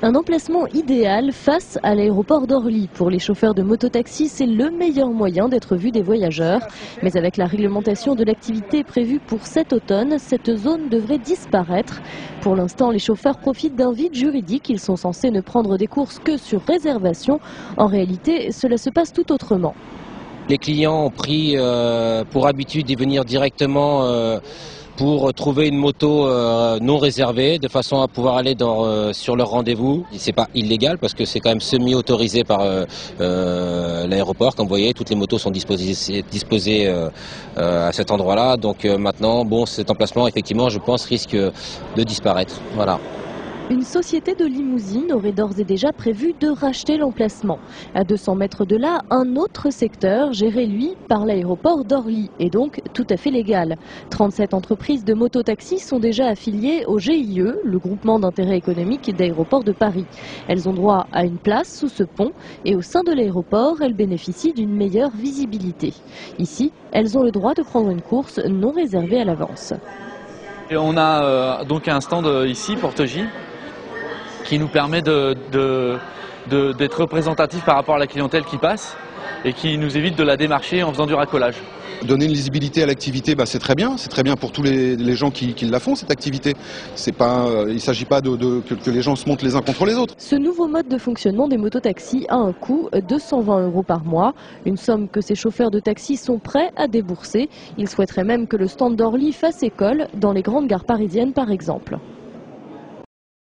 Un emplacement idéal face à l'aéroport d'Orly. Pour les chauffeurs de mototaxi, c'est le meilleur moyen d'être vu des voyageurs. Mais avec la réglementation de l'activité prévue pour cet automne, cette zone devrait disparaître. Pour l'instant, les chauffeurs profitent d'un vide juridique. Ils sont censés ne prendre des courses que sur réservation. En réalité, cela se passe tout autrement. Les clients ont pris pour habitude d'y venir directement pour trouver une moto non réservée, de façon à pouvoir aller sur leur rendez-vous. C'est pas illégal parce que c'est quand même semi-autorisé par l'aéroport. Comme vous voyez, toutes les motos sont disposées à cet endroit-là. Donc maintenant, bon, cet emplacement, effectivement, je pense, risque de disparaître. Voilà. Une société de limousines aurait d'ores et déjà prévu de racheter l'emplacement. À 200 mètres de là, un autre secteur, géré lui par l'aéroport d'Orly, est donc tout à fait légal. 37 entreprises de mototaxis sont déjà affiliées au GIE, le groupement d'intérêt économique d'aéroports de Paris. Elles ont droit à une place sous ce pont et au sein de l'aéroport, elles bénéficient d'une meilleure visibilité. Ici, elles ont le droit de prendre une course non réservée à l'avance. Et on a donc un stand ici, Porte J, qui nous permet d'être représentatif par rapport à la clientèle qui passe et qui nous évite de la démarcher en faisant du racolage. Donner une lisibilité à l'activité, c'est très bien pour tous les gens qui la font, cette activité. Il ne s'agit pas que les gens se montent les uns contre les autres. Ce nouveau mode de fonctionnement des mototaxis a un coût, 220 € par mois, une somme que ces chauffeurs de taxi sont prêts à débourser. Ils souhaiteraient même que le stand d'Orly fasse école dans les grandes gares parisiennes par exemple.